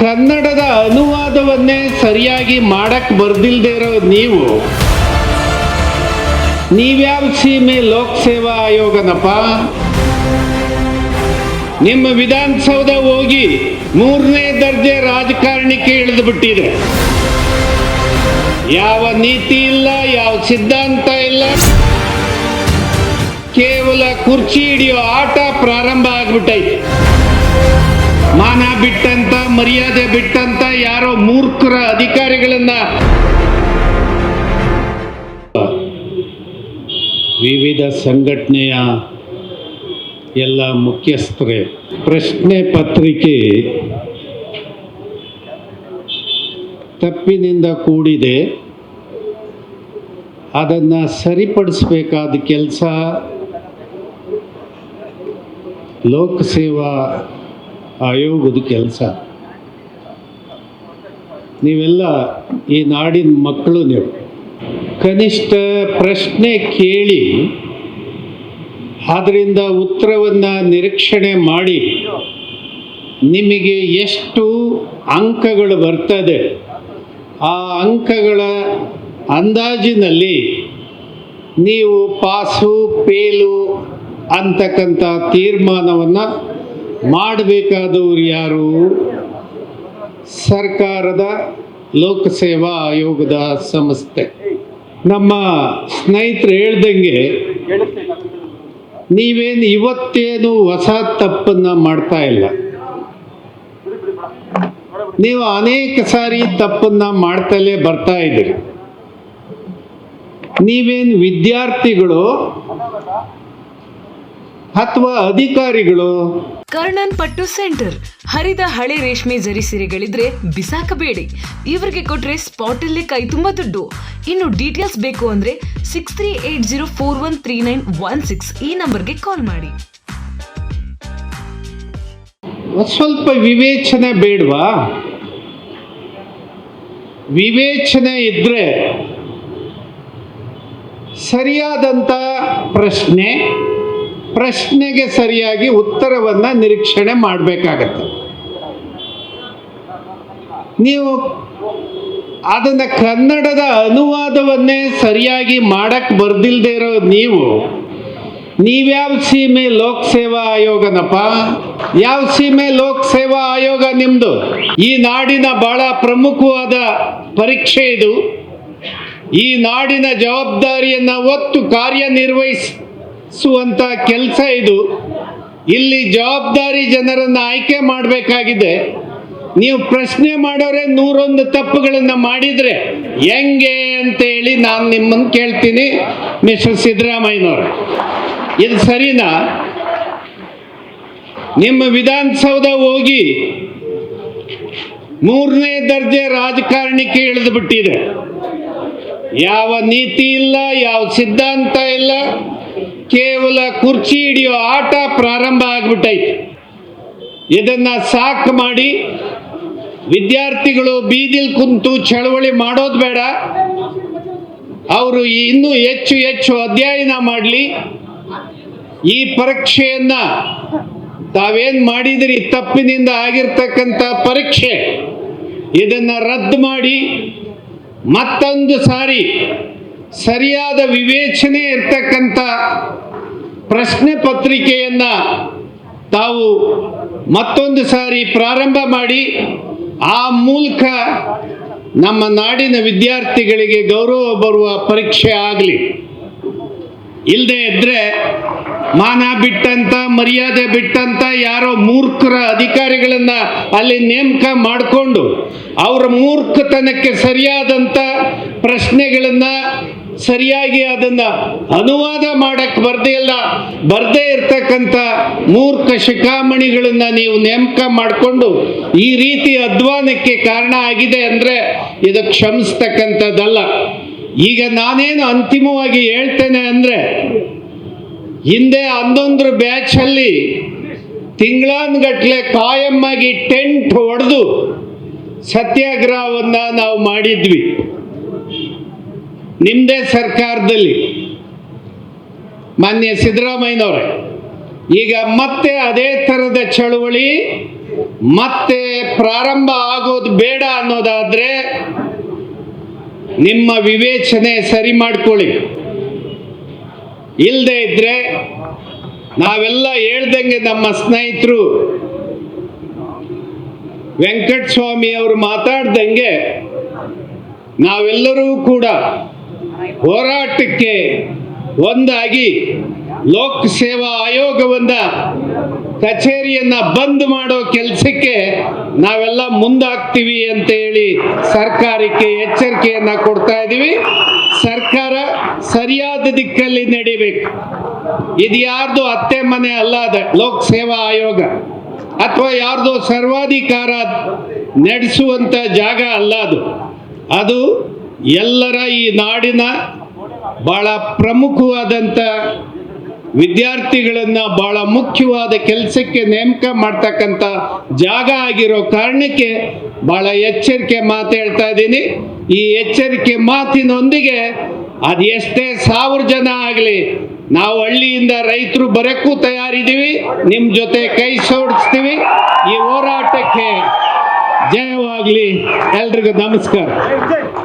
ಕನ್ನಡದ ಅನುವಾದವನ್ನೇ ಸರಿಯಾಗಿ ಮಾಡಕ್ ಬರ್ದಿಲ್ದೇ ಇರೋ ನೀವ್ಯಾವ ಸೀಮೆ ಲೋಕಸೇವಾ ಆಯೋಗನಪ್ಪ? ನಿಮ್ಮ ವಿಧಾನಸೌಧ ಹೋಗಿ 3ನೇ ದರ್ಜೆ ರಾಜಕಾರಣಿಕೆ ಇಳಿದು ಬಿಟ್ಟಿದೆ. ಯಾವ ನೀತಿ ಇಲ್ಲ, ಯಾವ ಸಿದ್ಧಾಂತ ಇಲ್ಲ, ಕೇವಲ ಕುರ್ಚಿ ಹಿಡಿಯೋ ಆಟ ಪ್ರಾರಂಭ ಆಗ್ಬಿಟ್ಟೈತೆ. ಮಾನ ಬಿಟ್ಟಂತ, ಮರ್ಯಾದೆ ಬಿಟ್ಟಂತ ಯಾರೋ ಮೂರ್ಖರ ಅಧಿಕಾರಿಗಳನ್ನ ವಿವಿಧ ಸಂಘಟನೆಯ ಎಲ್ಲ ಮುಖ್ಯಸ್ಥರೇ, ಪ್ರಶ್ನೆ ಪತ್ರಿಕೆ ತಪ್ಪಿನಿಂದ ಕೂಡಿದೆ. ಅದನ್ನು ಸರಿಪಡಿಸಬೇಕಾದ ಕೆಲಸ ಲೋಕಸೇವಾ ಆಯೋಗದ ಕೆಲಸ. ನೀವೆಲ್ಲ ಈ ನಾಡಿನ ಮಕ್ಕಳು, ನೀವು ಕನಿಷ್ಠ ಪ್ರಶ್ನೆ ಕೇಳಿ ಅದರಿಂದ ಉತ್ತರವನ್ನು ನಿರೀಕ್ಷಣೆ ಮಾಡಿ ನಿಮಗೆ ಎಷ್ಟು ಅಂಕಗಳು ಬರ್ತದೆ ಆ ಅಂಕಗಳ ಅಂದಾಜಿನಲ್ಲಿ ನೀವು ಪಾಸು ಫೇಲು ಅಂತಕ್ಕಂಥ ತೀರ್ಮಾನವನ್ನು ಮಾಡಬೇಕಾದವರು ಯಾರು? ಸರ್ಕಾರದ ಲೋಕಸೇವಾ ಆಯೋಗದ ಸಂಸ್ಥೆ. ನಮ್ಮ ಸ್ನೇಹಿತರು ಹೇಳ್ದಂಗೆ ನೀವೇನು ಇವತ್ತೇನು ಹೊಸ ತಪ್ಪನ್ನು ಮಾಡ್ತಾ ಇಲ್ಲ. ನೀವು ಅನೇಕ ಸಾರಿ ತಪ್ಪನ್ನು ಮಾಡ್ತಲೇ ಬರ್ತಾ ಇದ್ದೀರಿ. ನೀವೇನು ವಿದ್ಯಾರ್ಥಿಗಳು ಅಥವಾ ಅಧಿಕಾರಿಗಳು? ಕರ್ಣನ್ ಪಟ್ಟು ಸೆಂಟರ್. ಹರಿದ ಹಳೆ ರೇಷ್ಮೆ ಜರಿ ಸೀರೆಗಳಿದ್ರೆ ಬಿಸಾಕಬೇಡಿ. ಇವರಿಗೆ ಕೊಟ್ರೆ ಸ್ಪಾಟ್ ಅಲ್ಲೇ ಕೈ ತುಂಬಾ ದುಡ್ಡು. ಇನ್ನು ಡೀಟೇಲ್ಸ್ ಬೇಕು ಅಂದ್ರೆ 6380413916 ಈ ನಂಬರ್ಗೆ ಕಾಲ್ ಮಾಡಿ. ಸ್ವಲ್ಪ ವಿವೇಚನೆ ಬೇಡವಾ? ವಿವೇಚನೆ ಇದ್ರೆ ಸರಿಯಾದಂಥ ಪ್ರಶ್ನೆಗೆ ಸರಿಯಾಗಿ ಉತ್ತರವನ್ನು ನಿರೀಕ್ಷಣೆ ಮಾಡಬೇಕಾಗತ್ತೆ. ನೀವು ಅದನ್ನು ಕನ್ನಡದ ಅನುವಾದವನ್ನೇ ಸರಿಯಾಗಿ ಮಾಡಕ್ಕೆ ಬರ್ದಿಲ್ದೇ ಇರೋ ನೀವ್ಯಾವ ಸೀಮೆ ಲೋಕಸೇವಾ ಆಯೋಗನಪ್ಪ? ಯಾವ ಸೀಮೆ ಲೋಕಸೇವಾ ಆಯೋಗ ನಿಮ್ಮದು? ಈ ನಾಡಿನ ಬಹಳ ಪ್ರಮುಖವಾದ ಪರೀಕ್ಷೆ ಇದು. ಈ ನಾಡಿನ ಜವಾಬ್ದಾರಿಯನ್ನು ಹೊತ್ತು ಕಾರ್ಯನಿರ್ವಹಿಸುವಂಥ ಕೆಲಸ ಇದು. ಇಲ್ಲಿ ಜವಾಬ್ದಾರಿ ಜನರನ್ನು ಆಯ್ಕೆ ಮಾಡಬೇಕಾಗಿದೆ. ನೀವು ಪ್ರಶ್ನೆ ಮಾಡೋರೆ 101 ತಪ್ಪುಗಳನ್ನು ಮಾಡಿದರೆ ಹೆಂಗೆ ಅಂತೇಳಿ ನಾನು ನಿಮ್ಮನ್ನು ಕೇಳ್ತೀನಿ, ಮಿಸ್ಟರ್ ಸಿದ್ದರಾಮಯ್ಯನವರು. ಇದು ಸರಿನಾ? ನಿಮ್ಮ ವಿಧಾನಸೌಧ ಹೋಗಿ 3ನೇ ದರ್ಜೆ ರಾಜಕಾರಣಿಕೆ ಇಳಿದು ಬಿಟ್ಟಿದೆ. ಯಾವ ನೀತಿ ಇಲ್ಲ, ಯಾವ ಸಿದ್ಧಾಂತ ಇಲ್ಲ, ಕೇವಲ ಕುರ್ಚಿ ಹಿಡಿಯೋ ಆಟ ಪ್ರಾರಂಭ ಆಗ್ಬಿಟ್ಟೈತೆ. ಇದನ್ನು ಸಾಕು ಮಾಡಿ ವಿದ್ಯಾರ್ಥಿಗಳು ಬೀದಿಲ್ ಕುಂತು ಚಳವಳಿ ಮಾಡೋದು ಬೇಡ. ಅವರು ಇನ್ನೂ ಹೆಚ್ಚು ಅಧ್ಯಯನ ಮಾಡಲಿ. ಈ ಪರೀಕ್ಷೆಯನ್ನು ತಾವೇನು ಮಾಡಿದಿರಿ, ತಪ್ಪಿನಿಂದ ಆಗಿರ್ತಕ್ಕಂಥ ಪರೀಕ್ಷೆ, ಇದನ್ನು ರದ್ದು ಮಾಡಿ ಮತ್ತೊಂದು ಸಾರಿ ಸರಿಯಾದ ವಿವೇಚನೆ ಇರ್ತಕ್ಕಂಥ ಪ್ರಶ್ನೆ ಪತ್ರಿಕೆಯನ್ನು ತಾವು ಮತ್ತೊಂದು ಸಾರಿ ಪ್ರಾರಂಭ ಮಾಡಿ ಆ ಮೂಲಕ ನಮ್ಮ ನಾಡಿನ ವಿದ್ಯಾರ್ಥಿಗಳಿಗೆ ಗೌರವ ಬರುವ ಪರೀಕ್ಷೆ ಆಗಲಿ. ಇಲ್ಲದೆ ಇದ್ದರೆ ಮಾನ ಬಿಟ್ಟಂತ, ಮರ್ಯಾದೆ ಬಿಟ್ಟಂತ ಯಾರೋ ಮೂರ್ಖರ ಅಧಿಕಾರಿಗಳನ್ನ ಅಲ್ಲಿ ನೇಮಕ ಮಾಡಿಕೊಂಡು ಅವರ ಮೂರ್ಖತನಕ್ಕೆ ಸರಿಯಾದಂಥ ಪ್ರಶ್ನೆಗಳನ್ನು ಸರಿಯಾಗಿ ಅದನ್ನು ಅನುವಾದ ಮಾಡಕ್ಕೆ ಬರ್ದೇ ಇರ್ತಕ್ಕಂಥ ಮೂರ್ಖ ಶಿಖಾಮಣಿಗಳನ್ನು ನೀವು ನೇಮಕ ಮಾಡಿಕೊಂಡು ಈ ರೀತಿ ಅಧ್ವಾನಕ್ಕೆ ಕಾರಣ ಆಗಿದೆ ಅಂದರೆ ಇದು ಕ್ಷಮಿಸ್ತಕ್ಕಂಥದ್ದಲ್ಲ. ಈಗ ನಾನೇನು ಅಂತಿಮವಾಗಿ ಹೇಳ್ತೇನೆ ಅಂದರೆ, ಹಿಂದೆ 11 ಬ್ಯಾಚಲ್ಲಿ ತಿಂಗಳಾನುಗಟ್ಟಲೆ ಕಾಯಮ್ಮಾಗಿ ಟೆಂಟ್ ಹೊಡೆದು ಸತ್ಯಾಗ್ರಹವನ್ನು ನಾವು ಮಾಡಿದ್ವಿ ನಿಮ್ಮದೇ ಸರ್ಕಾರದಲ್ಲಿ, ಮಾನ್ಯ ಸಿದ್ದರಾಮಯ್ಯನವರೇ. ಈಗ ಮತ್ತೆ ಅದೇ ಥರದ ಚಳುವಳಿ ಮತ್ತೆ ಪ್ರಾರಂಭ ಆಗೋದು ಬೇಡ ಅನ್ನೋದಾದ್ರೆ ನಿಮ್ಮ ವಿವೇಚನೆ ಸರಿ ಮಾಡ್ಕೊಳ್ಳಿ. ಇಲ್ಲದೆ ಇದ್ರೆ ನಾವೆಲ್ಲ ಹೇಳ್ದಂಗೆ ನಮ್ಮ ಸ್ನೇಹಿತರು ವೆಂಕಟಸ್ವಾಮಿ ಅವರು ಮಾತಾಡ್ದಂಗೆ ನಾವೆಲ್ಲರೂ ಕೂಡ ಹೋರಾಟಕ್ಕೆ ಒಂದಾಗಿ ಲೋಕ ಸೇವಾ ಆಯೋಗವನ್ನ ಕಚೇರಿಯನ್ನ ಬಂದ್ ಮಾಡೋ ಕೆಲಸಕ್ಕೆ ನಾವೆಲ್ಲ ಮುಂದಾಗ್ತೀವಿ ಅಂತ ಹೇಳಿ ಸರ್ಕಾರಕ್ಕೆ ಎಚ್ಚರಿಕೆಯನ್ನ ಕೊಡ್ತಾ ಇದ್ದೀವಿ. ಸರ್ಕಾರ ಸರಿಯಾದ ದಿಕ್ಕಲ್ಲಿ ನಡಿಬೇಕು. ಇದು ಯಾರ್ದು ಅತ್ತೆ ಮನೆ ಅಲ್ಲ, ಅದ ಲೋಕ ಸೇವಾ ಆಯೋಗ ಅಥವಾ ಯಾರ್ದೋ ಸರ್ವಾಧಿಕಾರ ನಡೆಸುವಂತ ಜಾಗ ಅಲ್ಲ ಅದು ಎಲ್ಲರ ಈ ನಾಡಿನ ಬಹಳ ಪ್ರಮುಖವಾದಂಥ ವಿದ್ಯಾರ್ಥಿಗಳನ್ನು ಬಹಳ ಮುಖ್ಯವಾದ ಕೆಲಸಕ್ಕೆ ನೇಮಕ ಮಾಡ್ತಕ್ಕಂಥ ಜಾಗ ಆಗಿರೋ ಕಾರಣಕ್ಕೆ ಬಹಳ ಎಚ್ಚರಿಕೆ ಮಾತು ಹೇಳ್ತಾ ಇದ್ದೀನಿ. ಈ ಎಚ್ಚರಿಕೆ ಮಾತಿನೊಂದಿಗೆ ಅದು ಎಷ್ಟೇ 1000 ಜನ ಆಗಲಿ, ನಾವು ಹಳ್ಳಿಯಿಂದ ರೈತರು ಬರೋಕ್ಕೂ ತಯಾರಿದ್ದೀವಿ, ನಿಮ್ಮ ಜೊತೆ ಕೈ ಜೋಡಿಸ್ತೀವಿ. ಈ ಹೋರಾಟಕ್ಕೆ ಜಯವಾಗಲಿ. ಎಲ್ರಿಗೂ ನಮಸ್ಕಾರ.